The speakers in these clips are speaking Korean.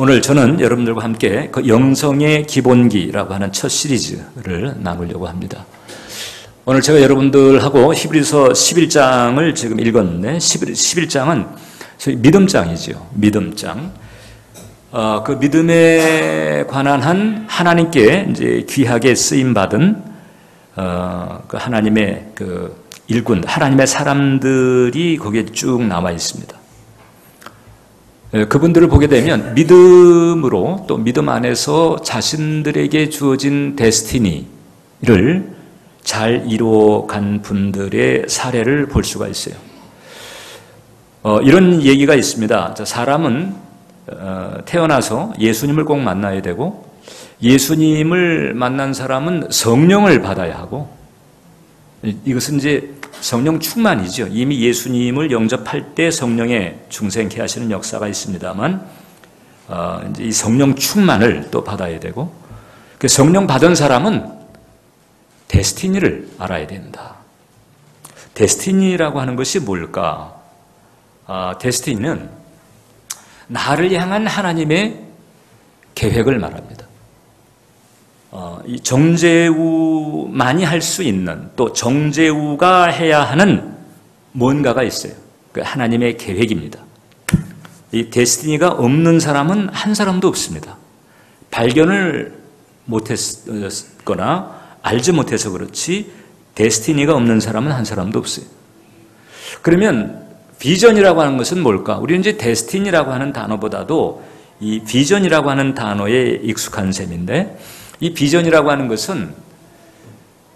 오늘 저는 여러분들과 함께 그 영성의 기본기라고 하는 첫 시리즈를 나누려고 합니다. 오늘 제가 여러분들하고 히브리서 11장을 지금 읽었는데 11장은 믿음장이죠. 믿음장. 그 믿음에 관한 한 하나님께 이제 귀하게 쓰임 받은 그 하나님의 그 일꾼, 하나님의 사람들이 거기에 쭉 나와 있습니다. 그분들을 보게 되면 믿음으로 또 믿음 안에서 자신들에게 주어진 데스티니를 잘 이루어간 분들의 사례를 볼 수가 있어요. 이런 얘기가 있습니다. 사람은 태어나서 예수님을 꼭 만나야 되고, 예수님을 만난 사람은 성령을 받아야 하고, 이것은 이제 성령 충만이죠. 이미 예수님을 영접할 때 성령에 중생케 하시는 역사가 있습니다만, 이제 이 성령 충만을 또 받아야 되고, 그 성령 받은 사람은 데스티니를 알아야 된다. 데스티니라고 하는 것이 뭘까? 데스티니는 나를 향한 하나님의 계획을 말합니다. 이 정제우만이 할 수 있는, 또 정제우가 해야 하는 뭔가가 있어요. 그 하나님의 계획입니다. 이 데스티니가 없는 사람은 한 사람도 없습니다. 발견을 못했거나 알지 못해서 그렇지 데스티니가 없는 사람은 한 사람도 없어요. 그러면 비전이라고 하는 것은 뭘까? 우리는 이제 데스티니라고 하는 단어보다도 이 비전이라고 하는 단어에 익숙한 셈인데, 이 비전이라고 하는 것은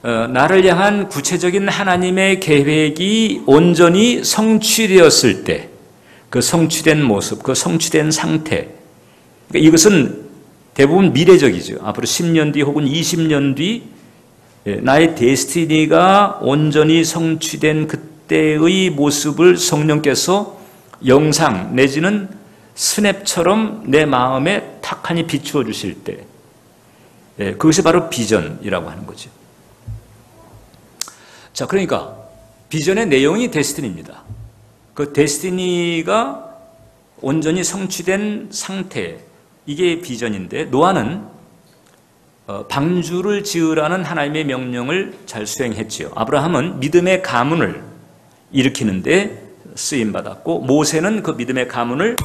나를 향한 구체적인 하나님의 계획이 온전히 성취되었을 때 그 성취된 모습, 그 성취된 상태, 그러니까 이것은 대부분 미래적이죠. 앞으로 10년 뒤 혹은 20년 뒤 나의 데스티니가 온전히 성취된 그때의 모습을 성령께서 영상 내지는 스냅처럼 내 마음에 탁하니 비추어 주실 때, 그것이 바로 비전이라고 하는 거죠. 자, 그러니까 비전의 내용이 데스티니입니다. 그 데스티니가 온전히 성취된 상태, 이게 비전인데, 노아는 방주를 지으라는 하나님의 명령을 잘 수행했지요. 아브라함은 믿음의 가문을 일으키는데 쓰임받았고, 모세는 그 믿음의 가문을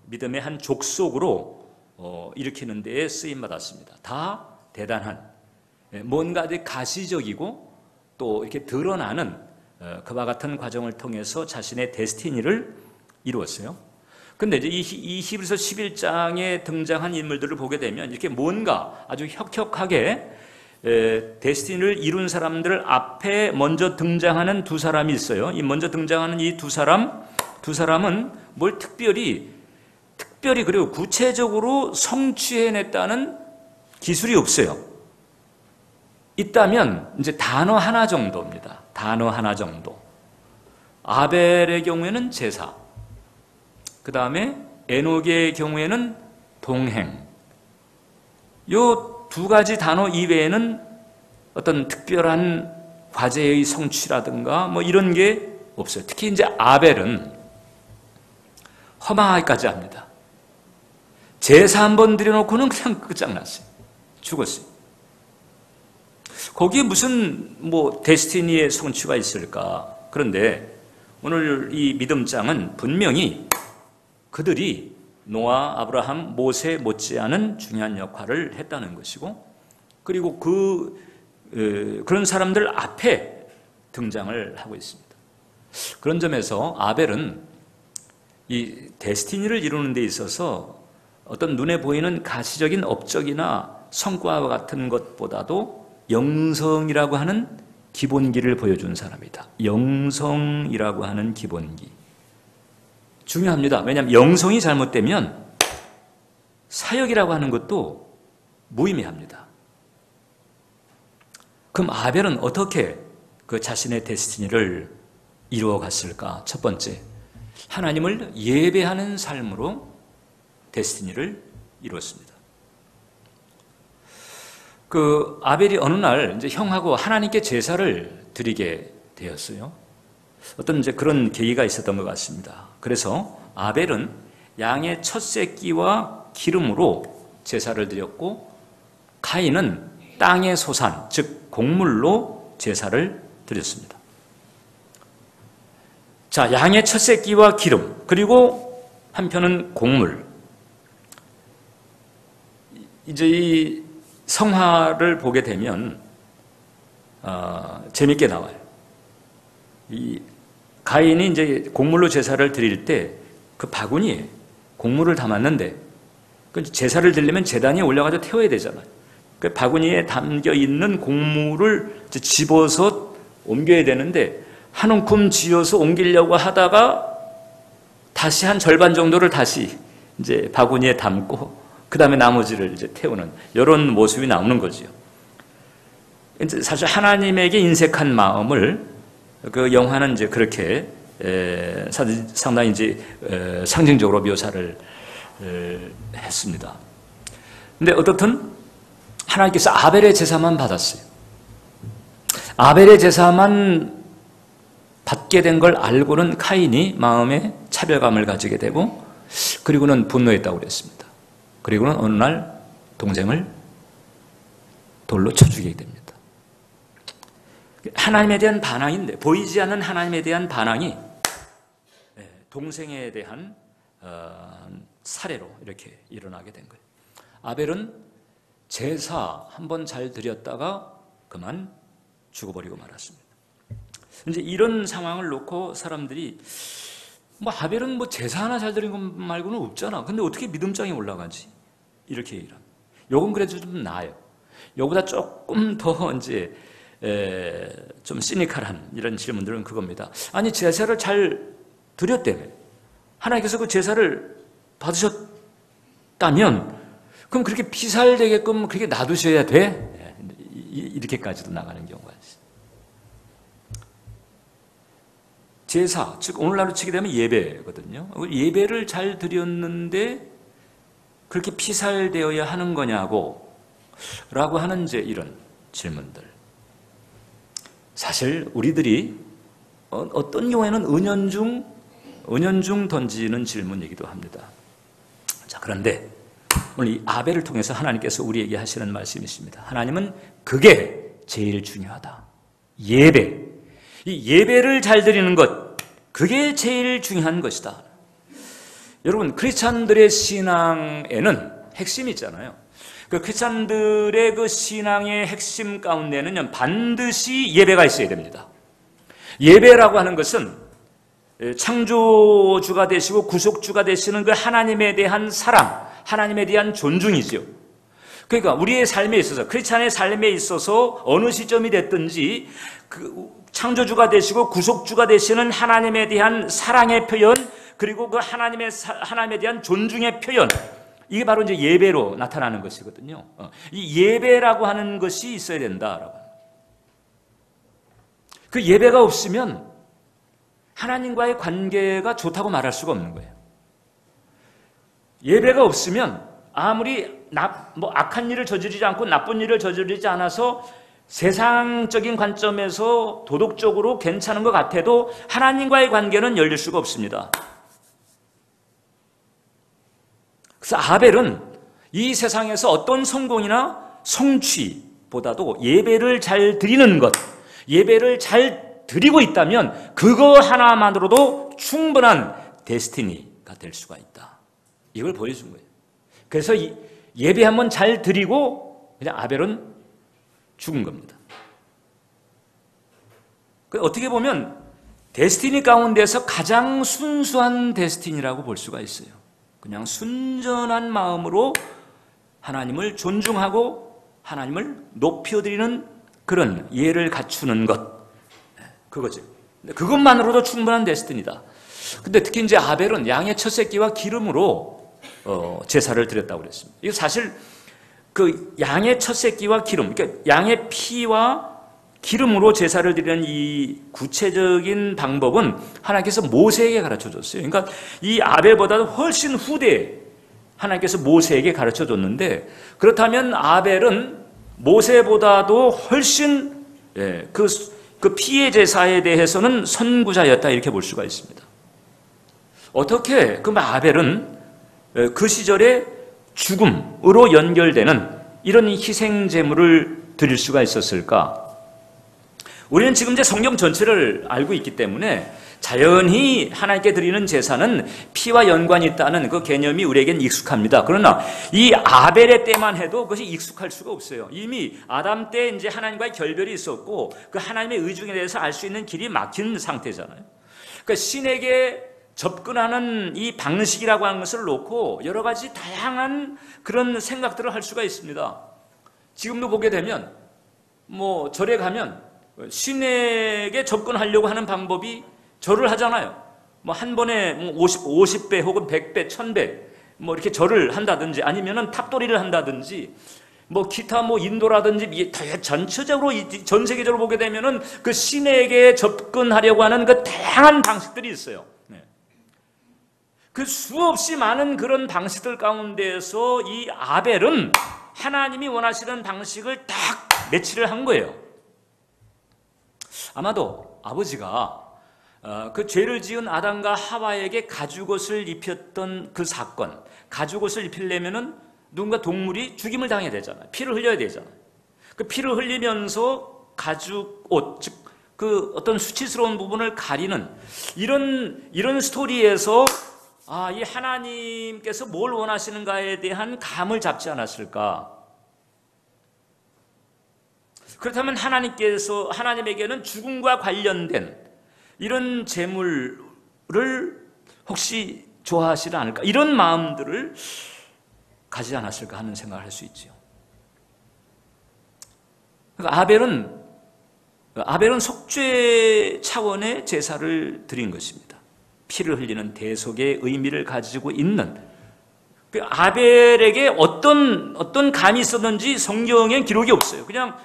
믿음의 한 족속으로 일으키는 데에 쓰임받았습니다. 다 대단한, 뭔가 아주 가시적이고 또 이렇게 드러나는 그와 같은 과정을 통해서 자신의 데스티니를 이루었어요. 근데 이제 이 히브리서 11장에 등장한 인물들을 보게 되면 이렇게 뭔가 아주 혁혁하게 데스티니를 이룬 사람들 앞에 먼저 등장하는 두 사람이 있어요. 이 먼저 등장하는 이 두 사람은 뭘 특별히 그리고 구체적으로 성취해냈다는 기술이 없어요. 있다면 이제 단어 하나 정도입니다. 단어 하나 정도. 아벨의 경우에는 제사, 그 다음에 에녹의 경우에는 동행. 요 두 가지 단어 이외에는 어떤 특별한 과제의 성취라든가 뭐 이런 게 없어요. 특히 이제 아벨은 허망하기까지 합니다. 제사 한번 드려놓고는 그냥 끝장났어요. 죽었어요. 거기에 무슨 데스티니의 성취가 있을까? 그런데 오늘 이 믿음장은 분명히 그들이 노아, 아브라함, 모세 못지않은 중요한 역할을 했다는 것이고, 그리고 그런 사람들 앞에 등장을 하고 있습니다. 그런 점에서 아벨은 이 데스티니를 이루는 데 있어서 어떤 눈에 보이는 가시적인 업적이나 성과와 같은 것보다도 영성이라고 하는 기본기를 보여준 사람이다. 영성이라고 하는 기본기. 중요합니다. 왜냐하면 영성이 잘못되면 사역이라고 하는 것도 무의미합니다. 그럼 아벨은 어떻게 그 자신의 데스티니를 이루어갔을까? 첫 번째, 하나님을 예배하는 삶으로 데스티니를 이루었습니다. 그 아벨이 어느 날 이제 형하고 하나님께 제사를 드리게 되었어요. 어떤 이제 그런 계기가 있었던 것 같습니다. 그래서 아벨은 양의 첫 새끼와 기름으로 제사를 드렸고 가인은 땅의 소산, 즉 곡물로 제사를 드렸습니다. 자, 양의 첫 새끼와 기름, 그리고 한편은 곡물. 이제 이 성화를 보게 되면 재밌게 나와요. 이 가인이 이제 곡물로 제사를 드릴 때 그 바구니에 곡물을 담았는데 그 제사를 드리려면 제단에 올라가서 태워야 되잖아요. 그 바구니에 담겨 있는 곡물을 집어서 옮겨야 되는데 한 움큼 쥐어서 옮기려고 하다가 다시 한 절반 정도를 다시 이제 바구니에 담고 그 다음에 나머지를 이제 태우는 이런 모습이 나오는 거지요. 이제 사실 하나님에게 인색한 마음을 그 영화는 이제 그렇게 상당히 이제 상징적으로 묘사를 했습니다. 근데 어떻든 하나님께서 아벨의 제사만 받았어요. 아벨의 제사만 받게 된 걸 알고는 카인이 마음에 차별감을 가지게 되고 그리고는 분노했다고 그랬습니다. 그리고는 어느 날 동생을 돌로 쳐 죽이게 됩니다. 하나님에 대한 반항인데 보이지 않는 하나님에 대한 반항이 동생에 대한 살해로 이렇게 일어나게 된 거예요. 아벨은 제사 한번 잘 드렸다가 그만 죽어버리고 말았습니다. 이제 이런 상황을 놓고 사람들이 아벨은 제사 하나 잘 드린 것 말고는 없잖아. 근데 어떻게 믿음장에 올라가지? 이렇게 얘기를 합니다. 요건 그래도 좀 나아요. 요보다 조금 더 이제 좀 시니컬한 이런 질문들은 그겁니다. 아니 제사를 잘 드렸다며 하나님께서 그 제사를 받으셨다면 그럼 그렇게 피살되게끔 그렇게 놔두셔야 돼? 이렇게까지도 나가는 경우가 있어요. 제사, 즉 오늘날로 치게 되면 예배거든요. 예배를 잘 드렸는데 그렇게 피살되어야 하는 거냐고 라고 하는 이제 이런 질문들. 사실 우리들이 어떤 경우에는 은연중 던지는 질문이기도 합니다. 자, 그런데 오늘 이 아벨을 통해서 하나님께서 우리에게 하시는 말씀이 있습니다. 하나님은 그게 제일 중요하다. 예배. 이 예배를 잘 드리는 것, 그게 제일 중요한 것이다. 여러분, 크리스찬들의 신앙에는 핵심이 있잖아요. 그 크리스찬들의 그 신앙의 핵심 가운데는 반드시 예배가 있어야 됩니다. 예배라고 하는 것은 창조주가 되시고 구속주가 되시는 그 하나님에 대한 사랑, 하나님에 대한 존중이죠. 그러니까 우리의 삶에 있어서, 크리스찬의 삶에 있어서 어느 시점이 됐든지 그 창조주가 되시고 구속주가 되시는 하나님에 대한 사랑의 표현, 그리고 그 하나님에 대한 존중의 표현, 이게 바로 이제 예배로 나타나는 것이거든요. 이 예배라고 하는 것이 있어야 된다라고. 그 예배가 없으면 하나님과의 관계가 좋다고 말할 수가 없는 거예요. 예배가 없으면 아무리 악한 일을 저지르지 않고 나쁜 일을 저지르지 않아서 세상적인 관점에서 도덕적으로 괜찮은 것 같아도 하나님과의 관계는 열릴 수가 없습니다. 그래서 아벨은 이 세상에서 어떤 성공이나 성취보다도 예배를 잘 드리는 것, 예배를 잘 드리고 있다면 그거 하나만으로도 충분한 데스티니가 될 수가 있다. 이걸 보여준 거예요. 그래서 예배 한번 잘 드리고 그냥 아벨은 죽은 겁니다. 어떻게 보면 데스티니 가운데서 가장 순수한 데스티니라고 볼 수가 있어요. 그냥 순전한 마음으로 하나님을 존중하고 하나님을 높여드리는 그런 예를 갖추는 것, 그거죠. 그것만으로도 충분한 데스티니다. 근데 특히 이제 아벨은 양의 첫 새끼와 기름으로 제사를 드렸다고 그랬습니다. 이거 사실 그 양의 첫 새끼와 기름, 그러니까 양의 피와 기름으로 제사를 드리는 이 구체적인 방법은 하나님께서 모세에게 가르쳐 줬어요. 그러니까 이 아벨보다도 훨씬 후대에 하나님께서 모세에게 가르쳐 줬는데, 그렇다면 아벨은 모세보다도 훨씬 그 피의 제사에 대해서는 선구자였다, 이렇게 볼 수가 있습니다. 어떻게 그럼 아벨은 그 시절에 죽음으로 연결되는 이런 희생 제물을 드릴 수가 있었을까? 우리는 지금 이제 성경 전체를 알고 있기 때문에 자연히 하나님께 드리는 제사는 피와 연관이 있다는 그 개념이 우리에겐 익숙합니다. 그러나 이 아벨의 때만 해도 그것이 익숙할 수가 없어요. 이미 아담 때 이제 하나님과의 결별이 있었고 그 하나님의 의중에 대해서 알 수 있는 길이 막힌 상태잖아요. 그러니까 신에게 접근하는 이 방식이라고 하는 것을 놓고 여러 가지 다양한 그런 생각들을 할 수가 있습니다. 지금도 보게 되면 뭐 절에 가면 신에게 접근하려고 하는 방법이 절을 하잖아요. 뭐 한 번에 50배 혹은 100배, 1000배 뭐 이렇게 절을 한다든지 아니면은 탑도리를 한다든지 뭐 기타 뭐 인도라든지 전체적으로 전 세계적으로 보게 되면은 그 신에게 접근하려고 하는 그 다양한 방식들이 있어요. 네. 그 수없이 많은 그런 방식들 가운데에서 이 아벨은 하나님이 원하시는 방식을 딱 매치를 한 거예요. 아마도 아버지가 그 죄를 지은 아담과 하와에게 가죽옷을 입혔던 그 사건, 가죽옷을 입히려면은 누군가 동물이 죽임을 당해야 되잖아요. 피를 흘려야 되잖아요. 그 피를 흘리면서 가죽옷, 즉 그 어떤 수치스러운 부분을 가리는 이런 스토리에서 이 하나님께서 뭘 원하시는가에 대한 감을 잡지 않았을까? 그렇다면 하나님에게는 죽음과 관련된 이런 재물을 혹시 좋아하시지 않을까? 이런 마음들을 가지지 않았을까 하는 생각을 할 수 있죠. 그러니까 아벨은 속죄 차원의 제사를 드린 것입니다. 피를 흘리는 대속의 의미를 가지고 있는 그 아벨에게 어떤 감이 있었는지 성경에 기록이 없어요. 그냥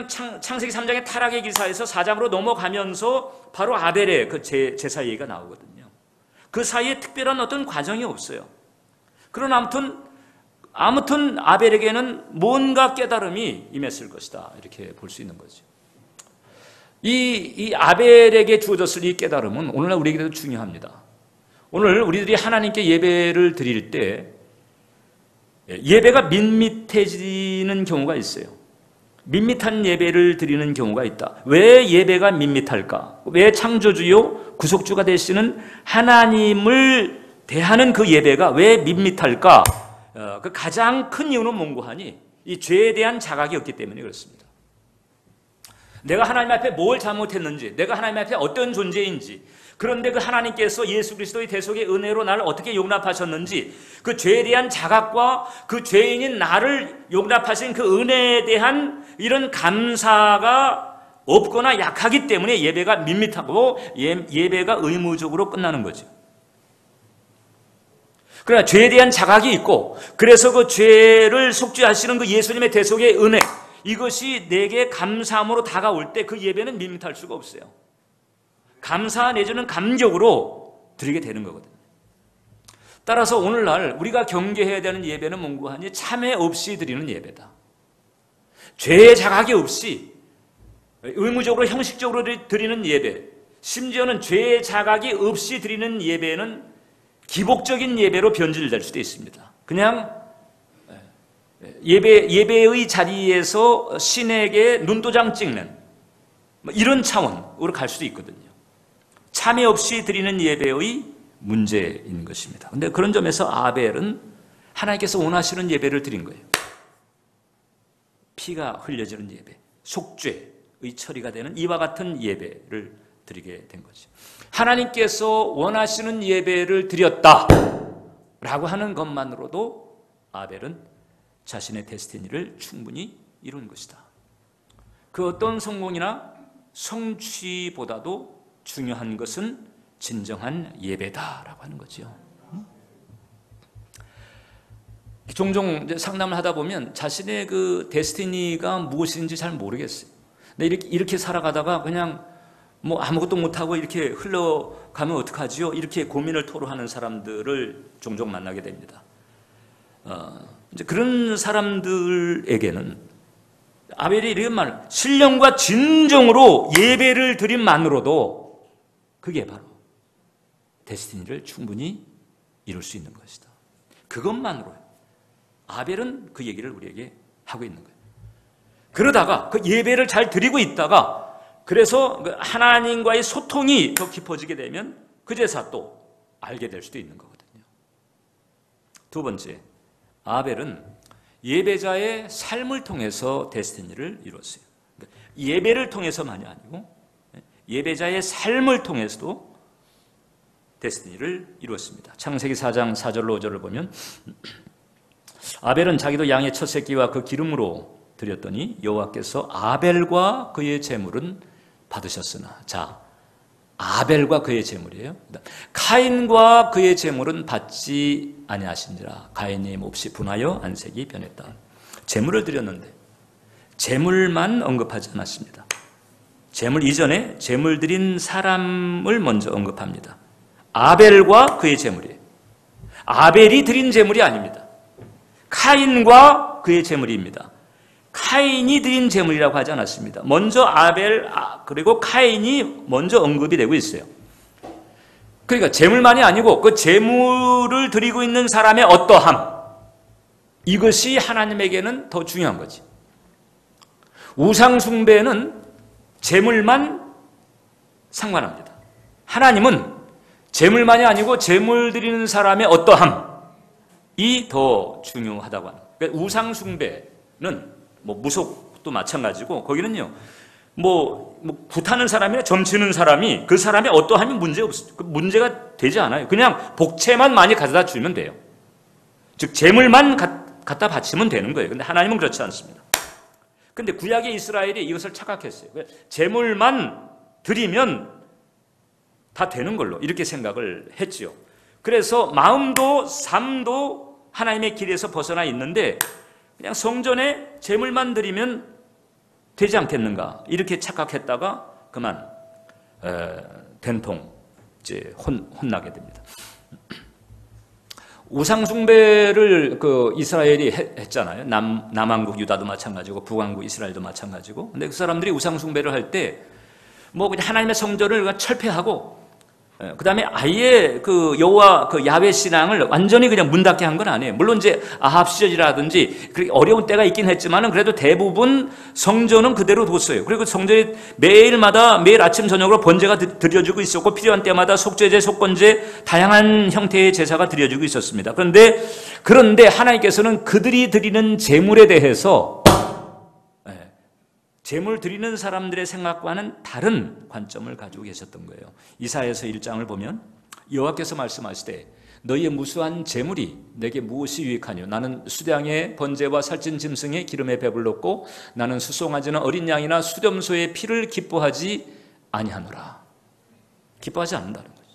창세기 3장의 타락의 기사에서 4장으로 넘어가면서 바로 아벨의 그 제사 얘기가 나오거든요. 그 사이에 특별한 어떤 과정이 없어요. 그러나 아무튼 아벨에게는 뭔가 깨달음이 임했을 것이다. 이렇게 볼 수 있는 거죠. 이 아벨에게 주어졌을 이 깨달음은 오늘날 우리에게도 중요합니다. 오늘 우리들이 하나님께 예배를 드릴 때 예배가 밋밋해지는 경우가 있어요. 밋밋한 예배를 드리는 경우가 있다. 왜 예배가 밋밋할까? 왜 창조주요 구속주가 되시는 하나님을 대하는 그 예배가 왜 밋밋할까? 그 가장 큰 이유는 뭔고 하니 이 죄에 대한 자각이 없기 때문에 그렇습니다. 내가 하나님 앞에 뭘 잘못했는지, 내가 하나님 앞에 어떤 존재인지, 그런데 그 하나님께서 예수 그리스도의 대속의 은혜로 나를 어떻게 용납하셨는지 그 죄에 대한 자각과 그 죄인인 나를 용납하신 그 은혜에 대한 이런 감사가 없거나 약하기 때문에 예배가 밋밋하고 예배가 의무적으로 끝나는 거죠. 그러나 죄에 대한 자각이 있고 그래서 그 죄를 속죄하시는 그 예수님의 대속의 은혜, 이것이 내게 감사함으로 다가올 때 그 예배는 밋밋할 수가 없어요. 감사 내지는 감격으로 드리게 되는 거거든요. 따라서 오늘날 우리가 경계해야 되는 예배는 뭔고 하니 참회 없이 드리는 예배다. 죄의 자각이 없이 의무적으로 형식적으로 드리는 예배, 심지어는 죄의 자각이 없이 드리는 예배는 기복적인 예배로 변질될 수도 있습니다. 그냥 예배의 자리에서 신에게 눈도장 찍는 이런 차원으로 갈 수도 있거든요. 참회 없이 드리는 예배의 문제인 것입니다. 그런데 그런 점에서 아벨은 하나님께서 원하시는 예배를 드린 거예요. 피가 흘려지는 예배, 속죄의 처리가 되는 이와 같은 예배를 드리게 된 거죠. 하나님께서 원하시는 예배를 드렸다라고 하는 것만으로도 아벨은 자신의 데스티니를 충분히 이룬 것이다. 그 어떤 성공이나 성취보다도 중요한 것은 진정한 예배다라고 하는 거죠. 종종 상담을 하다 보면 자신의 그 데스티니가 무엇인지 잘 모르겠어요. 근데 이렇게 살아가다가 그냥 뭐 아무것도 못하고 이렇게 흘러가면 어떡하지요? 이렇게 고민을 토로하는 사람들을 종종 만나게 됩니다. 이제 그런 사람들에게는 아벨이 이런 말, 신령과 진정으로 예배를 드림만으로도 그게 바로 데스티니를 충분히 이룰 수 있는 것이다. 그것만으로요. 아벨은 그 얘기를 우리에게 하고 있는 거예요. 그러다가 그 예배를 잘 드리고 있다가 그래서 하나님과의 소통이 더 깊어지게 되면 그제서 또 알게 될 수도 있는 거거든요. 두 번째, 아벨은 예배자의 삶을 통해서 데스티니를 이뤘어요. 예배를 통해서만이 아니고 예배자의 삶을 통해서도 데스티니를 이루었습니다. 창세기 4장 4절로 5절을 보면 아벨은 자기도 양의 첫 새끼와 그 기름으로 드렸더니 여호와께서 아벨과 그의 제물은 받으셨으나, 자, 아벨과 그의 제물이에요. 카인과 그의 제물은 받지 아니하신지라 가인의 몹시 분하여 안색이 변했다. 제물을 드렸는데 제물만 언급하지 않았습니다. 제물 이전에 제물 드린 사람을 먼저 언급합니다. 아벨과 그의 제물이에요. 아벨이 드린 제물이 아닙니다. 카인과 그의 제물입니다. 카인이 드린 제물이라고 하지 않았습니다. 먼저 아벨 그리고 카인이 먼저 언급이 되고 있어요. 그러니까 제물만이 아니고 그 제물을 드리고 있는 사람의 어떠함, 이것이 하나님에게는 더 중요한 거지. 우상 숭배는 제물만 상관합니다. 하나님은 제물만이 아니고 제물 드리는 사람의 어떠함이 더 중요하다고 하는 거예요. 그러니까 우상 숭배는 무속도 마찬가지고 거기는요 굿하는 사람이나 점치는 사람이 그 사람의 어떠함이 문제가 되지 않아요. 그냥 복채만 많이 가져다 주면 돼요. 즉 제물만 갖다 바치면 되는 거예요. 근데 하나님은 그렇지 않습니다. 근데 구약의 이스라엘이 이것을 착각했어요. 제물만 드리면 다 되는 걸로 이렇게 생각을 했지요. 그래서 마음도 삶도 하나님의 길에서 벗어나 있는데 그냥 성전에 제물만 드리면 되지 않겠는가 이렇게 착각했다가 그만 된통 이제 혼나게 됩니다. 우상 숭배를 이스라엘이 했잖아요. 남왕국 유다도 마찬가지고 북왕국 이스라엘도 마찬가지고. 근데 그 사람들이 우상 숭배를 할 때 그냥 하나님의 성전을 철폐하고 그 다음에 아예 여호와 야훼 신앙을 완전히 그냥 문 닫게 한 건 아니에요. 물론 이제 아합 시절이라든지 그렇게 어려운 때가 있긴 했지만은 그래도 대부분 성전은 그대로 뒀어요. 그리고 성전에 매일 아침 저녁으로 번제가 드려지고 있었고 필요한 때마다 속죄제, 속건제 다양한 형태의 제사가 드려지고 있었습니다. 그런데 하나님께서는 그들이 드리는 제물에 대해서 제물 드리는 사람들의 생각과는 다른 관점을 가지고 계셨던 거예요. 이사야서 1장을 보면 여호와께서 말씀하시되 너희의 무수한 제물이 내게 무엇이 유익하뇨? 나는 수량의 번제와 살찐 짐승의 기름에 배불렀고 나는 수송아지나 어린 양이나 수렴소의 피를 기뻐하지 아니하노라. 기뻐하지 않는다는 거죠.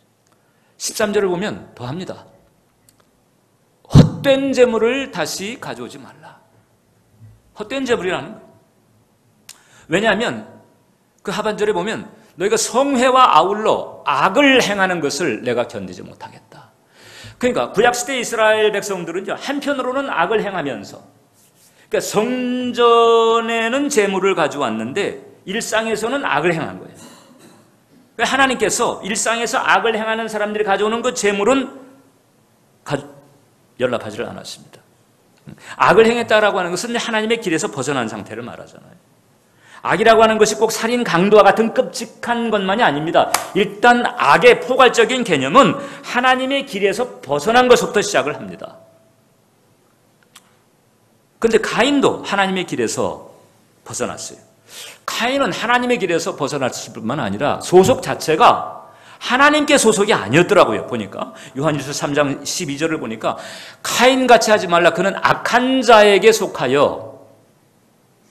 13절을 보면 더합니다. 헛된 제물을 다시 가져오지 말라. 헛된 제물이라는 거예요. 왜냐하면 그 하반절에 보면 너희가 성회와 아울러 악을 행하는 것을 내가 견디지 못하겠다. 그러니까 구약시대 이스라엘 백성들은 한편으로는 악을 행하면서 그러니까 성전에는 제물을 가져왔는데 일상에서는 악을 행한 거예요. 그러니까 하나님께서 일상에서 악을 행하는 사람들이 가져오는 그 제물은 연락하지를 않았습니다. 악을 행했다라고 하는 것은 하나님의 길에서 벗어난 상태를 말하잖아요. 악이라고 하는 것이 꼭 살인, 강도와 같은 끔찍한 것만이 아닙니다. 일단 악의 포괄적인 개념은 하나님의 길에서 벗어난 것부터 시작을 합니다. 그런데 가인도 하나님의 길에서 벗어났어요. 가인은 하나님의 길에서 벗어났을 뿐만 아니라 소속 자체가 하나님께 소속이 아니었더라고요. 보니까 요한일서 3장 12절을 보니까 가인같이 하지 말라. 그는 악한 자에게 속하여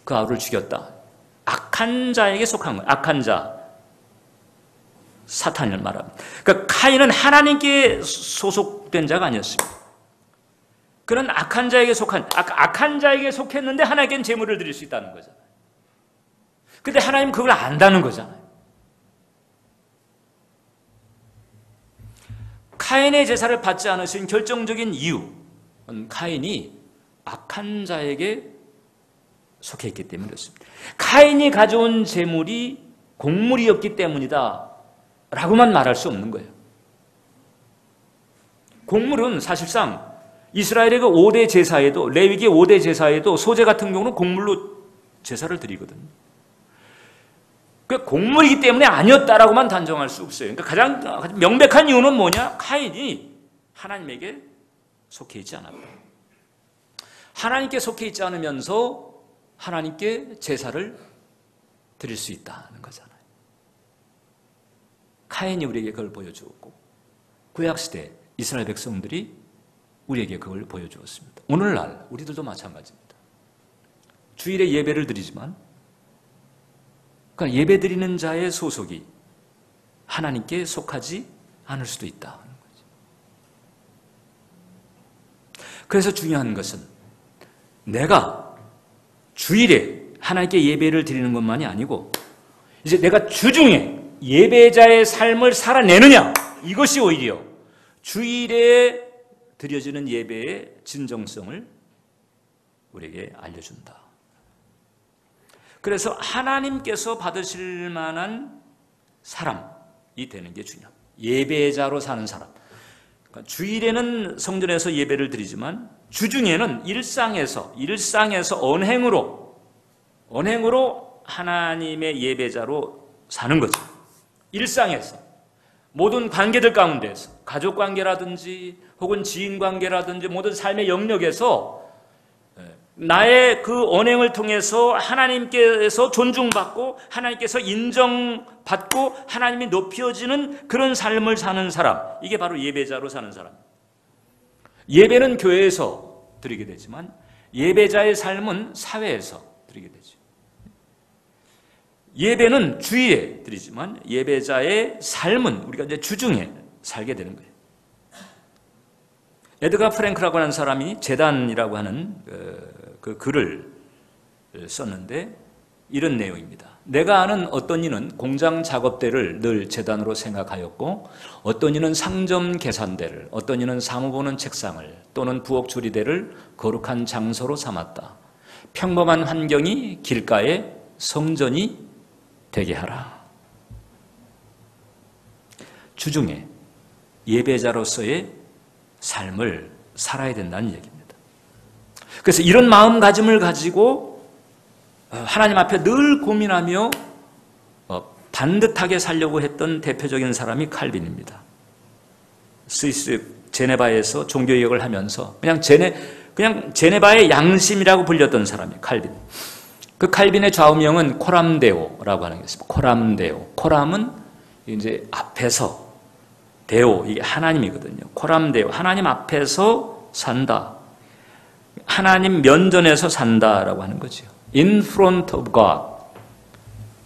그 아우를 죽였다. 악한 자에게 속한 거예요. 악한 자, 사탄을 말합니다. 그러니까 카인은 하나님께 소속된 자가 아니었습니다. 그는 악한 자에게 속했는데 하나님께는 제물을 드릴 수 있다는 거잖아요. 근데 하나님은 그걸 안다는 거잖아요. 카인의 제사를 받지 않으신 결정적인 이유는 카인이 악한 자에게 속해 있기 때문에 그렇습니다. 카인이 가져온 제물이 곡물이었기 때문이다 라고만 말할 수 없는 거예요. 곡물은 사실상 이스라엘의 그 5대 제사에도, 레위기 5대 제사에도 소제 같은 경우는 곡물로 제사를 드리거든요. 그 곡물이기 때문에 아니었다라고만 단정할 수 없어요. 그러니까 가장 명백한 이유는 뭐냐? 카인이 하나님에게 속해 있지 않았다. 하나님께 속해 있지 않으면서 하나님께 제사를 드릴 수 있다는 거잖아요. 카인이 우리에게 그걸 보여주었고, 구약시대 이스라엘 백성들이 우리에게 그걸 보여주었습니다. 오늘날 우리들도 마찬가지입니다. 주일에 예배를 드리지만, 그러니까 예배 드리는 자의 소속이 하나님께 속하지 않을 수도 있다는 거죠. 그래서 중요한 것은 내가 주일에 하나님께 예배를 드리는 것만이 아니고 이제 내가 주중에 예배자의 삶을 살아내느냐, 이것이 오히려 주일에 드려지는 예배의 진정성을 우리에게 알려준다. 그래서 하나님께서 받으실 만한 사람이 되는 게 중요합니다. 예배자로 사는 사람. 그러니까 주일에는 성전에서 예배를 드리지만 주중에는 일상에서 언행으로 하나님의 예배자로 사는 거죠. 일상에서 모든 관계들 가운데서 가족 관계라든지 혹은 지인 관계라든지 모든 삶의 영역에서 나의 그 언행을 통해서 하나님께서 존중받고 하나님께서 인정받고 하나님이 높여지는 그런 삶을 사는 사람, 이게 바로 예배자로 사는 사람. 예배는 교회에서 드리게 되지만 예배자의 삶은 사회에서 드리게 되죠. 예배는 주일에 드리지만 예배자의 삶은 우리가 이제 주중에 살게 되는 거예요. 에드가 프랭크라고 하는 사람이 재단이라고 하는 그 글을 썼는데 이런 내용입니다. 내가 아는 어떤 이는 공장 작업대를 늘 재단으로 생각하였고, 어떤 이는 상점 계산대를, 어떤 이는 사무 보는 책상을 또는 부엌 조리대를 거룩한 장소로 삼았다. 평범한 환경이 길가에 성전이 되게 하라. 주중에 예배자로서의 삶을 살아야 된다는 얘기입니다. 그래서 이런 마음가짐을 가지고 하나님 앞에 늘 고민하며 반듯하게 살려고 했던 대표적인 사람이 칼빈입니다. 스위스 제네바에서 종교개혁을 하면서 그냥 제네바의 양심이라고 불렸던 사람이에요. 칼빈. 그 칼빈의 좌우명은 코람데오라고 하는 게 있습니다. 코람데오. 코람은 이제 앞에서, 데오, 이게 하나님이거든요. 코람데오. 하나님 앞에서 산다. 하나님 면전에서 산다라고 하는 거죠. In front of God,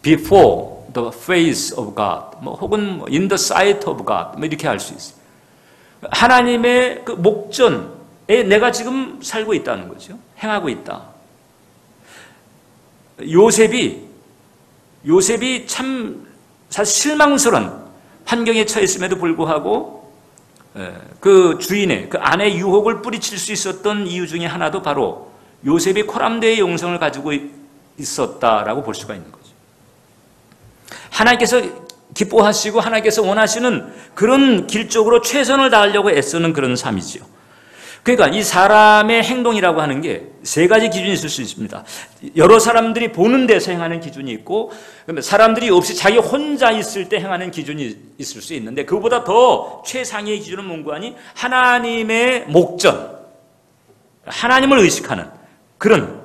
before the face of God, 혹은 in the sight of God, 이렇게 할 수 있어요. 하나님의 그 목전에 내가 지금 살고 있다는 거죠. 행하고 있다. 요셉이 참 사실 실망스러운 환경에 처했음에도 불구하고 그 주인의, 그 아내의 유혹을 뿌리칠 수 있었던 이유 중에 하나도 바로 요셉이 코람데의 영성을 가지고 있었다라고 볼 수가 있는 거죠. 하나님께서 기뻐하시고 하나님께서 원하시는 그런 길 쪽으로 최선을 다하려고 애쓰는 그런 삶이죠. 그러니까 이 사람의 행동이라고 하는 게 세 가지 기준이 있을 수 있습니다. 여러 사람들이 보는 데서 행하는 기준이 있고, 사람들이 없이 자기 혼자 있을 때 행하는 기준이 있을 수 있는데, 그보다 더 최상위의 기준은 뭔가 하니 하나님의 목전, 하나님을 의식하는 그런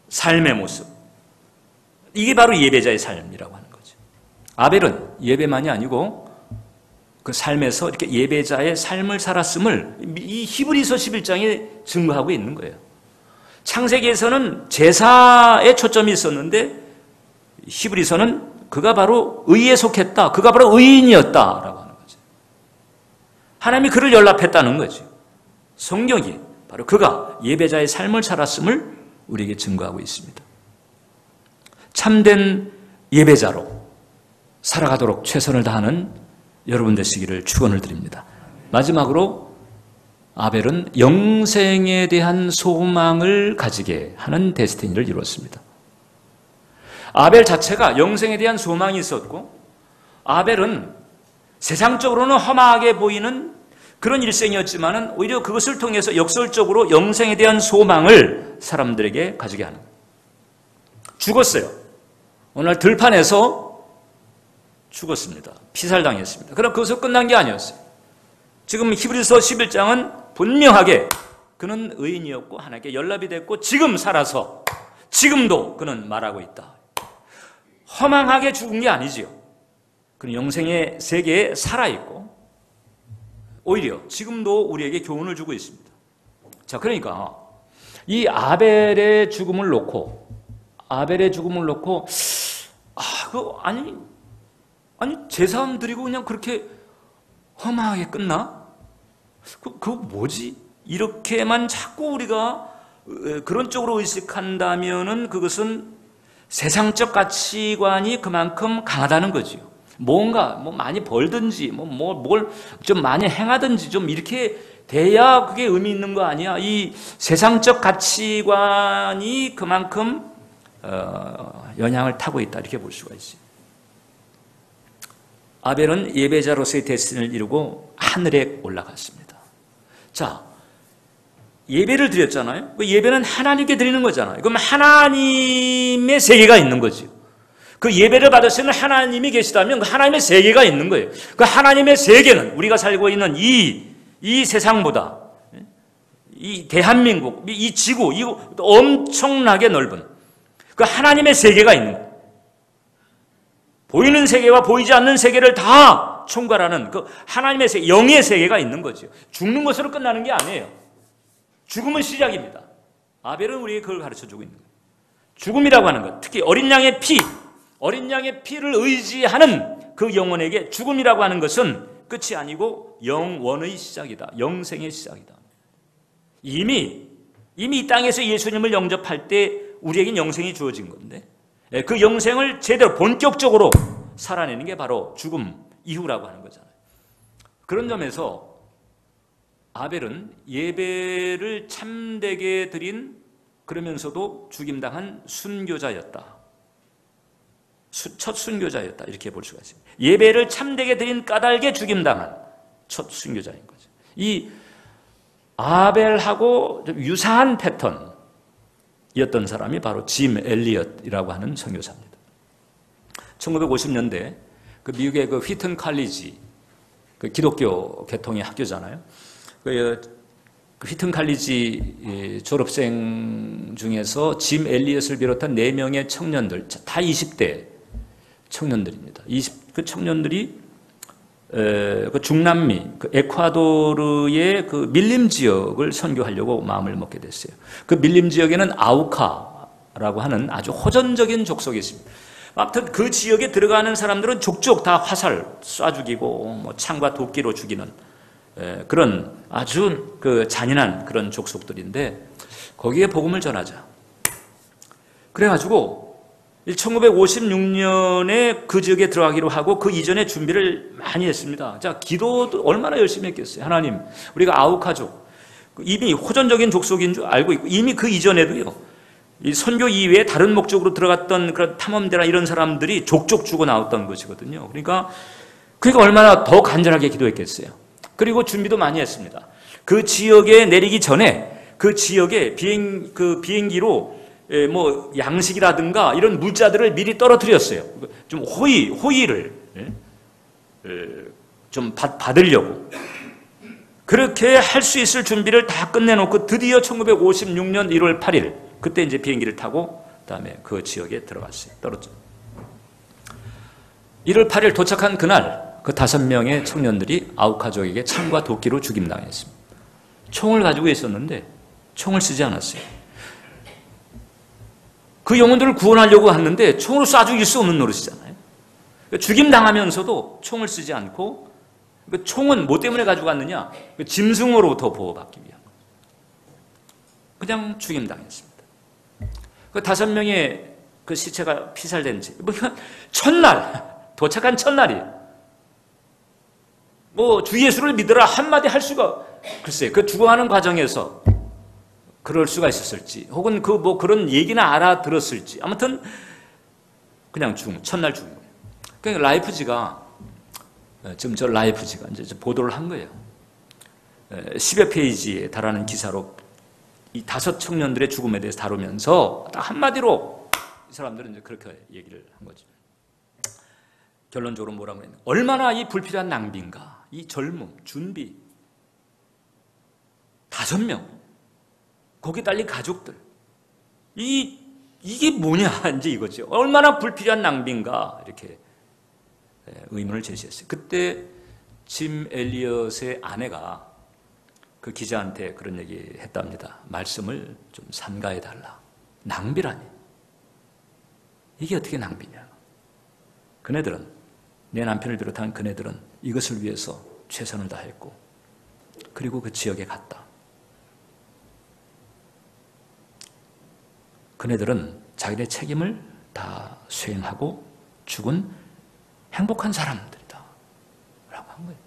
삶의 모습, 이게 바로 예배자의 삶이라고 하는 거죠. 아벨은 예배만이 아니고 그 삶에서 이렇게 예배자의 삶을 살았음을 이 히브리서 11장에 증거하고 있는 거예요. 창세기에서는 제사에 초점이 있었는데 히브리서는 그가 바로 의에 속했다, 그가 바로 의인이었다라고 하는 거죠. 하나님이 그를 연락했다는 거죠. 성경이 바로 그가 예배자의 삶을 살았음을 우리에게 증거하고 있습니다. 참된 예배자로 살아가도록 최선을 다하는 여러분 되시기를 축원을 드립니다. 마지막으로 아벨은 영생에 대한 소망을 가지게 하는 데스티니를 이루었습니다. 아벨 자체가 영생에 대한 소망이 있었고, 아벨은 세상적으로는 험하게 보이는 그런 일생이었지만은 오히려 그것을 통해서 역설적으로 영생에 대한 소망을 사람들에게 가지게 하는 거예요. 죽었어요. 어느 날 들판에서 죽었습니다. 피살당했습니다. 그럼 그것으로 끝난 게 아니었어요. 지금 히브리서 11장은 분명하게 그는 의인이었고 하나님께 연락이 됐고 지금 살아서 지금도 그는 말하고 있다. 허망하게 죽은 게 아니지요. 그는 영생의 세계에 살아있고 오히려 지금도 우리에게 교훈을 주고 있습니다. 자, 그러니까 이 아벨의 죽음을 놓고 아니 제사함 드리고 그냥 그렇게 허망하게 끝나? 그거 뭐지? 이렇게만 자꾸 우리가 그런 쪽으로 의식한다면은 그것은 세상적 가치관이 그만큼 강하다는 거지요. 뭔가 많이 벌든지 뭘 좀 많이 행하든지 좀 이렇게 돼야 그게 의미 있는 거 아니야? 이 세상적 가치관이 그만큼 영향을 타고 있다 이렇게 볼 수가 있어요. 아벨은 예배자로서의 데스티니를 이루고 하늘에 올라갔습니다. 자, 예배를 드렸잖아요. 그 예배는 하나님께 드리는 거잖아요. 그럼 하나님의 세계가 있는 거죠. 그 예배를 받으시는 하나님이 계시다면 그 하나님의 세계가 있는 거예요. 그 하나님의 세계는 우리가 살고 있는 이 세상보다 이 대한민국, 이 지구, 이 엄청나게 넓은 그 하나님의 세계가 있는 거예요. 보이는 세계와 보이지 않는 세계를 다 총괄하는 그 하나님의 세계, 영의 세계가 있는 거죠. 죽는 것으로 끝나는 게 아니에요. 죽음은 시작입니다. 아벨은 우리에게 그걸 가르쳐주고 있는 거예요. 죽음이라고 하는 것, 특히 어린 양의 피를 의지하는 그 영혼에게 죽음이라고 하는 것은 끝이 아니고 영원의 시작이다. 영생의 시작이다. 이미 이 땅에서 예수님을 영접할 때 우리에겐 영생이 주어진 건데 그 영생을 제대로 본격적으로 살아내는 게 바로 죽음 이후라고 하는 거잖아요. 그런 점에서 아벨은 예배를 참되게 드린 그러면서도 죽임당한 순교자였다. 첫 순교자였다. 이렇게 볼 수가 있습니다. 예배를 참되게 드린 까닭에 죽임당한 첫 순교자인 거죠. 이 아벨하고 좀 유사한 패턴이었던 사람이 바로 짐 엘리엇이라고 하는 선교사입니다. 1950년대 그 미국의 그 휘튼 칼리지 그 기독교 계통의 학교잖아요. 그 휘튼 칼리지 졸업생 중에서 짐 엘리엇을 비롯한 4명의 청년들, 다 20대 청년들입니다. 그 청년들이 그 중남미, 그 에콰도르의 그 밀림 지역을 선교하려고 마음을 먹게 됐어요. 그 밀림 지역에는 아우카라고 하는 아주 호전적인 족속이 있습니다. 아무튼 그 지역에 들어가는 사람들은 족족 다 화살 쏴 죽이고 창과 도끼로 죽이는 그런 아주 그 잔인한 그런 족속들인데 거기에 복음을 전하자. 그래가지고 1956년에 그 지역에 들어가기로 하고 그 이전에 준비를 많이 했습니다. 자, 기도도 얼마나 열심히 했겠어요. 하나님, 우리가 아우카족, 이미 호전적인 족속인 줄 알고 있고 이미 그 이전에도요. 이 선교 이외에 다른 목적으로 들어갔던 그런 탐험대나 이런 사람들이 족족 죽어 나왔던 것이거든요. 그러니까 얼마나 더 간절하게 기도했겠어요. 그리고 준비도 많이 했습니다. 그 지역에 내리기 전에 그 지역에 비행기로 양식이라든가 이런 물자들을 미리 떨어뜨렸어요. 좀 호의를 좀 받으려고. 그렇게 할 수 있을 준비를 다 끝내놓고 드디어 1956년 1월 8일 그때 이제 비행기를 타고 그다음에 그 지역에 들어갔어요. 떨어져. 1월 8일 도착한 그날 그 5명의 청년들이 아우카족에게 창과 도끼로 죽임당했습니다. 총을 가지고 있었는데 총을 쓰지 않았어요. 그 영혼들을 구원하려고 하는데 총으로 쏴 죽일 수 없는 노릇이잖아요. 죽임당하면서도 총을 쓰지 않고 총은 뭐 때문에 가지고 갔느냐? 짐승으로부터 보호받기 위한 거죠. 그냥 죽임당했습니다. 그 5명의 그 시체가 피살된 지 도착한 첫날이에요. 주 예수를 믿으라 한마디 할 수가 글쎄요. 그 죽어가는 과정에서 그럴 수가 있었을지 혹은 그런 얘기는 알아들었을지 아무튼 그냥 첫날 죽은 거예요. 그러니까 라이프지가 이제 보도를 한 거예요. 10여 페이지에 달하는 기사로 이 5 청년들의 죽음에 대해서 다루면서 딱 한마디로 이 사람들은 이제 그렇게 얘기를 한 거죠. 결론적으로 뭐라고 했냐? 얼마나 이 불필요한 낭비인가? 이 젊음, 준비, 5명, 거기에 딸린 가족들, 이게 뭐냐 이제 이거죠. 얼마나 불필요한 낭비인가 이렇게 의문을 제시했어요. 그때 짐 엘리엇의 아내가 그 기자한테 그런 얘기 했답니다. 말씀을 좀 삼가해 달라. 낭비라니. 이게 어떻게 낭비냐. 그네들은, 내 남편을 비롯한 그네들은 이것을 위해서 최선을 다했고, 그리고 그 지역에 갔다. 그네들은 자기네 책임을 다 수행하고 죽은 행복한 사람들이다 라고 한 거예요.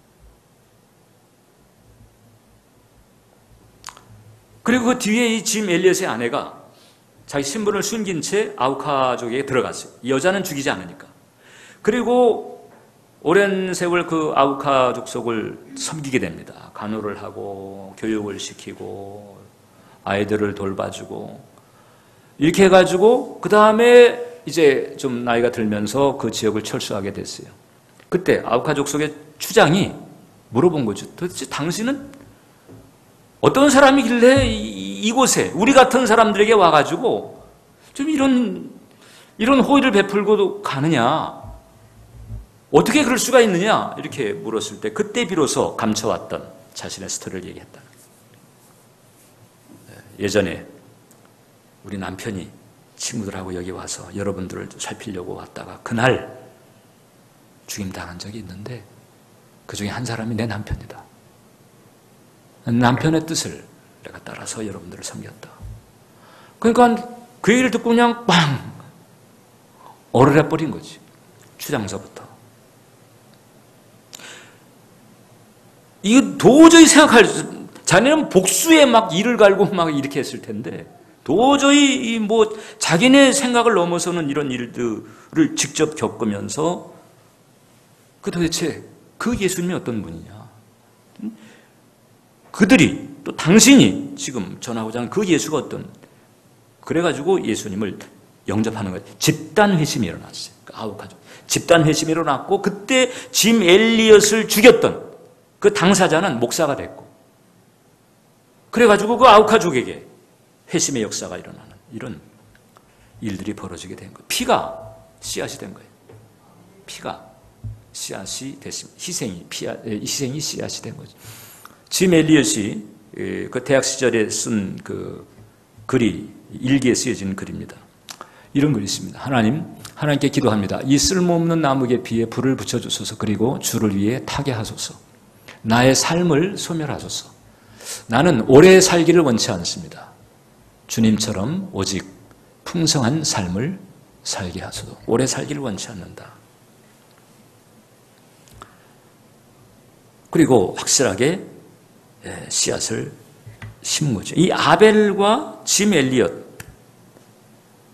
그리고 그 뒤에 이 짐 엘리엇의 아내가 자기 신분을 숨긴 채 아우카족에 들어갔어요. 이 여자는 죽이지 않으니까. 그리고 오랜 세월 그 아우카족 속을 섬기게 됩니다. 간호를 하고 교육을 시키고 아이들을 돌봐주고 이렇게 해가지고 그 다음에 이제 좀 나이가 들면서 그 지역을 철수하게 됐어요. 그때 아우카족 속의 추장이 물어본 거죠. 도대체 당신은 어떤 사람이길래 이곳에 우리 같은 사람들에게 와가지고 좀 이런 호의를 베풀고도 가느냐? 어떻게 그럴 수가 있느냐? 이렇게 물었을 때 그때 비로소 감춰왔던 자신의 스토리를 얘기했다. 예전에 우리 남편이 친구들하고 여기 와서 여러분들을 살피려고 왔다가 그날 죽임당한 적이 있는데 그 중에 한 사람이 내 남편이다. 남편의 뜻을 내가 따라서 여러분들을 섬겼다. 그러니까 그 얘기를 듣고 그냥 빵! 얼얼해버린 거지. 추장서부터. 이거 도저히 자네는 복수에 막 이를 갈고 막 이렇게 했을 텐데 도저히 뭐 자기네 생각을 넘어서는 이런 일들을 직접 겪으면서 그 도대체 그 예수님이 어떤 분이냐. 그들이 또 당신이 지금 전하고자 하는 그 예수가 어떤, 그래가지고 예수님을 영접하는 거예요. 집단 회심이 일어났어요. 아우카족 집단 회심이 일어났고 그때 짐 엘리엇을 죽였던 그 당사자는 목사가 됐고, 그래가지고 그 아우카족에게 회심의 역사가 일어나는 이런 일들이 벌어지게 된 거예요. 피가 씨앗이 된 거예요. 피가 씨앗이 됐습니다. 희생이 씨앗이 된 거죠. 짐 엘리엇이 그 대학 시절에 쓴 그 글이 일기에 쓰여진 글입니다. 이런 글이 있습니다. 하나님께 기도합니다. 이 쓸모없는 나무에 비에 불을 붙여주소서. 그리고 주를 위해 타게 하소서. 나의 삶을 소멸하소서. 나는 오래 살기를 원치 않습니다. 주님처럼 오직 풍성한 삶을 살게 하소서. 오래 살기를 원치 않는다. 그리고 확실하게 씨앗을 심은 거죠. 이 아벨과 짐 엘리엇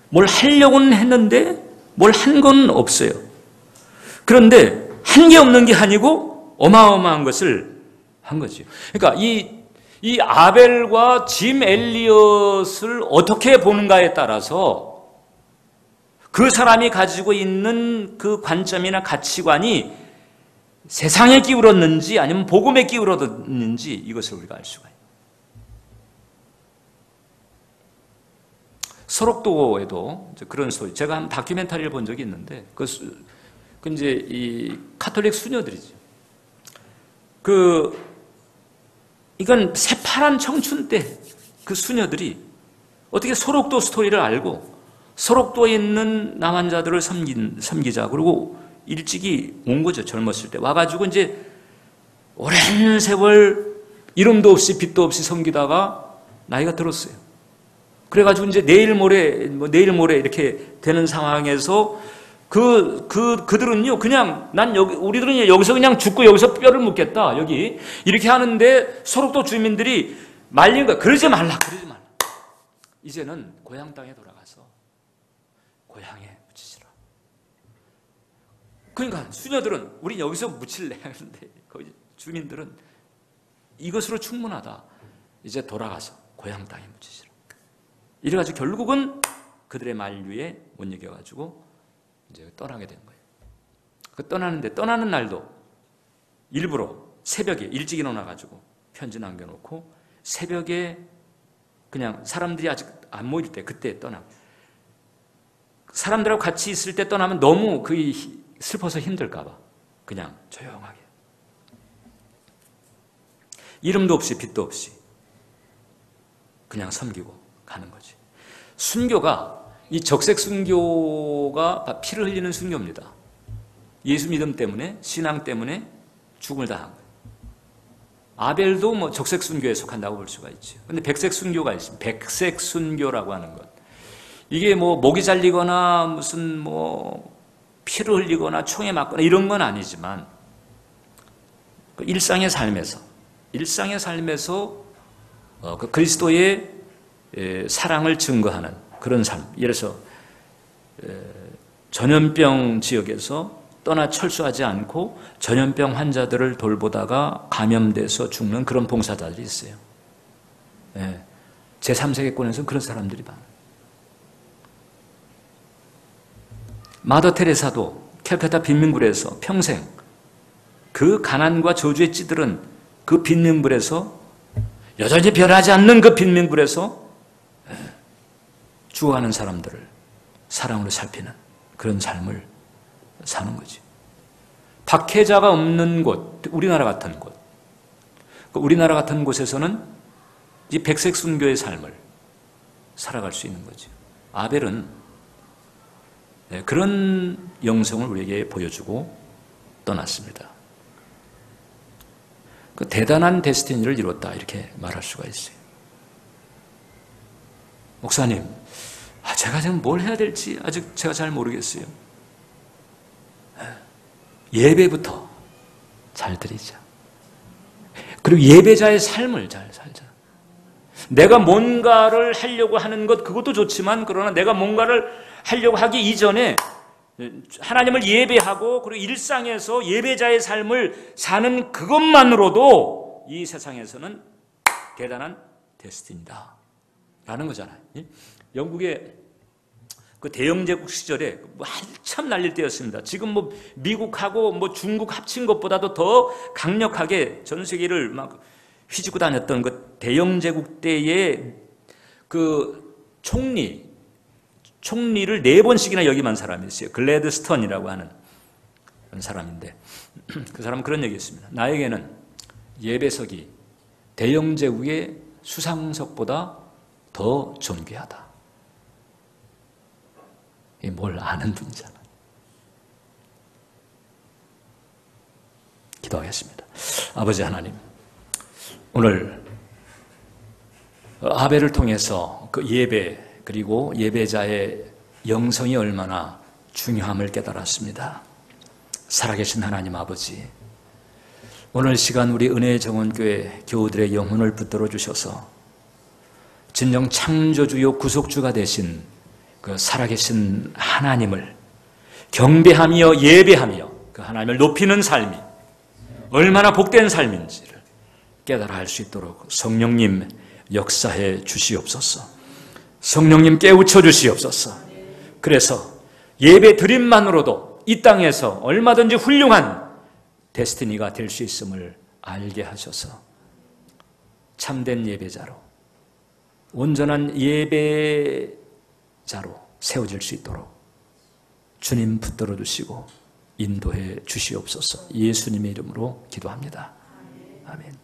뭘 하려고는 했는데 뭘 한 건 없어요. 그런데 한 게 없는 게 아니고 어마어마한 것을 한 거죠. 그러니까 이 아벨과 짐 엘리엇을 어떻게 보는가에 따라서 그 사람이 가지고 있는 그 관점이나 가치관이 세상에 기울었는지 아니면 복음에 기울었는지 이것을 우리가 알 수가 있어요. 서록도에도 그런 소리, 제가 한 다큐멘터리를 본 적이 있는데 그 이제 이 카톨릭 수녀들이죠. 이건 새파란 청춘 때 그 수녀들이 어떻게 서록도 스토리를 알고 서록도에 있는 남환자들을 섬기자. 그리고 일찍이 온 거죠. 젊었을 때. 와가지고 이제 오랜 세월 이름도 없이 빛도 없이 섬기다가 나이가 들었어요. 그래가지고 이제 내일 모레 이렇게 되는 상황에서 그들은요, 그냥 우리들은 여기서 그냥 죽고 여기서 뼈를 묻겠다. 여기. 이렇게 하는데 서록도 주민들이 말린 거야. 그러지 말라. 이제는 고향 땅에 돌아가서 고향에 묻히시라. 그러니까 수녀들은 우리 여기서 묻힐래 하는데 거기 주민들은 이것으로 충분하다. 이제 돌아가서 고향 땅에 묻히시라. 이래가지고 결국은 그들의 만류에 못 이겨가지고 이제 떠나게 된 거예요. 그 떠나는 날도 일부러 새벽에 일찍 일어나가지고 편지 남겨놓고 새벽에 그냥 사람들이 아직 안 모일 때 그때 떠나. 사람들하고 같이 있을 때 떠나면 너무 슬퍼서 힘들까봐 그냥 조용하게. 이름도 없이 빛도 없이 그냥 섬기고 가는 거지. 순교가, 이 적색 순교가 피를 흘리는 순교입니다. 예수 믿음 때문에, 신앙 때문에 죽음을 당한 거예요. 아벨도 뭐 적색 순교에 속한다고 볼 수가 있죠. 근데 백색 순교가 있습니다. 백색 순교라고 하는 것. 이게 뭐 목이 잘리거나 무슨 뭐 피를 흘리거나 총에 맞거나 이런 건 아니지만 일상의 삶에서 그 그리스도의 사랑을 증거하는 그런 삶. 예를 들어서 전염병 지역에서 떠나 철수하지 않고 전염병 환자들을 돌보다가 감염돼서 죽는 그런 봉사자들이 있어요. 제3세계권에서는 그런 사람들이 많아요. 마더 테레사도 캘커타 빈민굴에서 평생 그 가난과 저주에 찌들은 그 빈민굴에서, 여전히 변하지 않는 그 빈민굴에서 죽어가는 사람들을 사랑으로 살피는 그런 삶을 사는 거지. 박해자가 없는 곳, 우리나라 같은 곳, 우리나라 같은 곳에서는 이 백색 순교의 삶을 살아갈 수 있는 거죠. 아벨은 그런 영성을 우리에게 보여주고 떠났습니다. 그 대단한 데스티니를 이뤘다, 이렇게 말할 수가 있어요. 목사님, 제가 지금 뭘 해야 될지 아직 제가 잘 모르겠어요. 예배부터 잘 드리자. 그리고 예배자의 삶을 잘 살자. 내가 뭔가를 하려고 하는 것, 그것도 좋지만, 그러나 내가 뭔가를 하려고 하기 이전에 하나님을 예배하고 그리고 일상에서 예배자의 삶을 사는 그것만으로도 이 세상에서는 대단한 데스티니다 라는 거잖아요. 영국의 그 대영제국 시절에 한참 날릴 때였습니다. 지금 뭐 미국하고 뭐 중국 합친 것보다도 더 강력하게 전 세계를 막 휘짓고 다녔던 그 대영제국 때의 그 총리를 4번씩이나 역임한 사람이 있어요. 글래드스턴이라고 하는 사람인데, 그 사람은 그런 얘기했습니다. 나에게는 예배석이 대영제국의 수상석보다 더 존귀하다. 이게 뭘 아는 분이잖아. 기도하겠습니다. 아버지 하나님, 오늘 아벨을 통해서 그 예배, 그리고 예배자의 영성이 얼마나 중요함을 깨달았습니다. 살아계신 하나님 아버지, 오늘 시간 우리 은혜의 정원교회 교우들의 영혼을 붙들어 주셔서 진정 창조주요 구속주가 되신 그 살아계신 하나님을 경배하며 예배하며 그 하나님을 높이는 삶이 얼마나 복된 삶인지를 깨달아 알 수 있도록 성령님 역사해 주시옵소서. 성령님 깨우쳐 주시옵소서. 그래서 예배 드림만으로도 이 땅에서 얼마든지 훌륭한 데스티니가 될 수 있음을 알게 하셔서 참된 예배자로, 온전한 예배자로 세워질 수 있도록 주님 붙들어 주시고 인도해 주시옵소서. 예수님의 이름으로 기도합니다. 아멘.